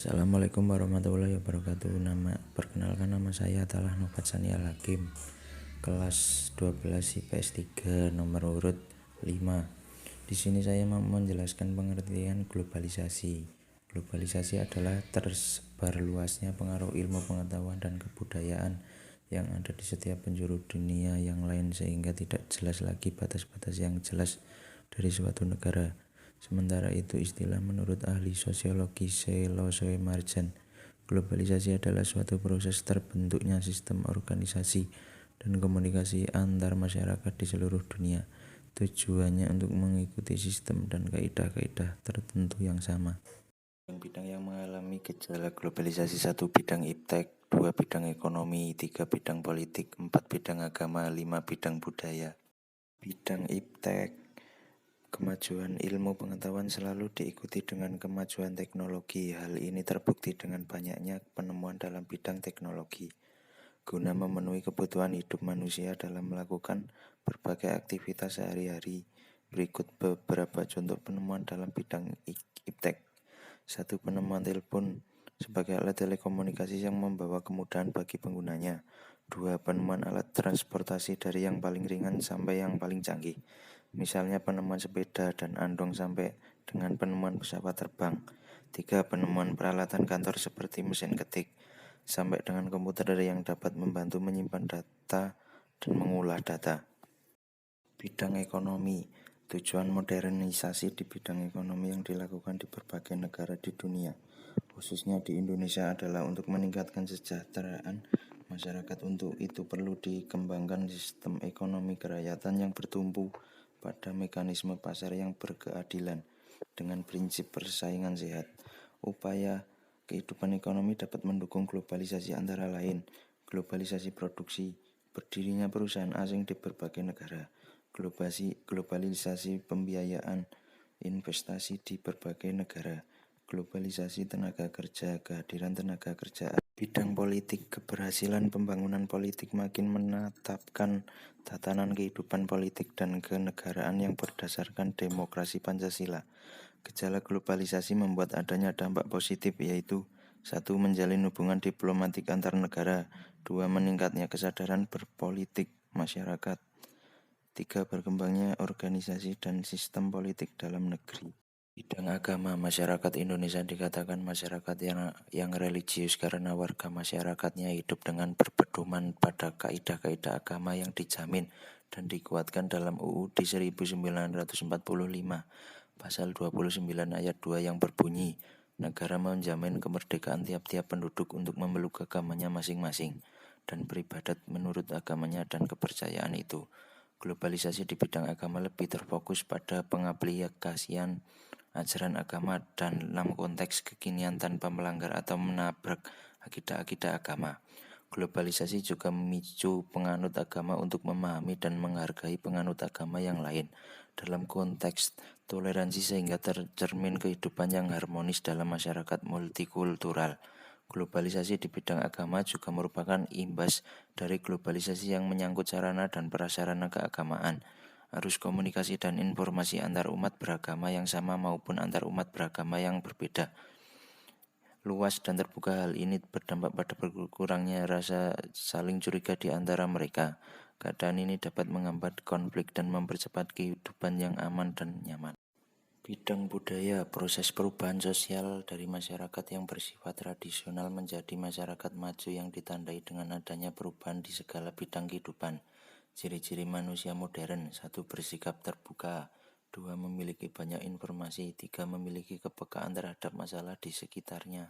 Assalamualaikum warahmatullahi wabarakatuh. Perkenalkan, nama saya adalah Nobat Sania Hakim, kelas 12 IPS 3 nomor urut 5. Di sini saya mau menjelaskan pengertian globalisasi. Globalisasi adalah tersebar luasnya pengaruh ilmu pengetahuan dan kebudayaan yang ada di setiap penjuru dunia yang lain, sehingga tidak jelas lagi batas-batas yang jelas dari suatu negara. Sementara itu, istilah menurut ahli sosiologi Seloswe Marjan, globalisasi adalah suatu proses terbentuknya sistem organisasi dan komunikasi antar masyarakat di seluruh dunia. Tujuannya untuk mengikuti sistem dan kaidah-kaidah tertentu yang sama. Bidang yang mengalami gejala globalisasi: 1. Bidang iptek, 2. Bidang ekonomi, 3. Bidang politik, 4. Bidang agama, 5. Bidang budaya. Bidang iptek. Kemajuan ilmu pengetahuan selalu diikuti dengan kemajuan teknologi. Hal ini terbukti dengan banyaknya penemuan dalam bidang teknologi guna memenuhi kebutuhan hidup manusia dalam melakukan berbagai aktivitas sehari-hari. Berikut beberapa contoh penemuan dalam bidang iptek. 1. Penemuan telepon sebagai alat telekomunikasi yang membawa kemudahan bagi penggunanya. 2. Penemuan alat transportasi dari yang paling ringan sampai yang paling canggih. Misalnya penemuan sepeda dan andong sampai dengan penemuan pesawat terbang. 3. Penemuan peralatan kantor seperti mesin ketik sampai dengan komputer yang dapat membantu menyimpan data dan mengolah data. Bidang ekonomi. Tujuan modernisasi di bidang ekonomi yang dilakukan di berbagai negara di dunia, khususnya di Indonesia, adalah untuk meningkatkan kesejahteraan masyarakat. Untuk itu perlu dikembangkan sistem ekonomi kerakyatan yang bertumpu pada mekanisme pasar yang berkeadilan dengan prinsip persaingan sehat. Upaya kehidupan ekonomi dapat mendukung globalisasi antara lain: globalisasi produksi, berdirinya perusahaan asing di berbagai negara; globalisasi pembiayaan investasi di berbagai negara; globalisasi tenaga kerja, kehadiran tenaga kerja. Bidang politik. Keberhasilan pembangunan politik makin menetapkan tatanan kehidupan politik dan kenegaraan yang berdasarkan demokrasi Pancasila. Gejala globalisasi membuat adanya dampak positif, yaitu: 1. Menjalin hubungan diplomatik antar negara. 2. Meningkatnya kesadaran berpolitik masyarakat. 3. Berkembangnya organisasi dan sistem politik dalam negeri. Bidang agama. Masyarakat Indonesia dikatakan masyarakat yang religius karena warga masyarakatnya hidup dengan berpedoman pada kaidah-kaidah agama yang dijamin dan dikuatkan dalam UUD 1945 pasal 29 ayat 2 yang berbunyi, negara menjamin kemerdekaan tiap-tiap penduduk untuk memeluk agamanya masing-masing dan beribadat menurut agamanya dan kepercayaan itu. Globalisasi di bidang agama lebih terfokus pada pengaplikasian ajaran agama dan dalam konteks kekinian tanpa melanggar atau menabrak akidah-akidah agama. Globalisasi juga memicu penganut agama untuk memahami dan menghargai penganut agama yang lain dalam konteks toleransi, sehingga tercermin kehidupan yang harmonis dalam masyarakat multikultural. Globalisasi di bidang agama juga merupakan imbas dari globalisasi yang menyangkut sarana dan prasarana keagamaan, arus komunikasi dan informasi antar umat beragama yang sama maupun antar umat beragama yang berbeda. Luas dan terbuka, hal ini berdampak pada berkurangnya rasa saling curiga di antara mereka. Keadaan ini dapat menghambat konflik dan mempercepat kehidupan yang aman dan nyaman. Bidang budaya. Proses perubahan sosial dari masyarakat yang bersifat tradisional menjadi masyarakat maju yang ditandai dengan adanya perubahan di segala bidang kehidupan. Ciri-ciri manusia modern: 1. Bersikap terbuka. 2. Memiliki banyak informasi. 3. Memiliki kepekaan terhadap masalah di sekitarnya.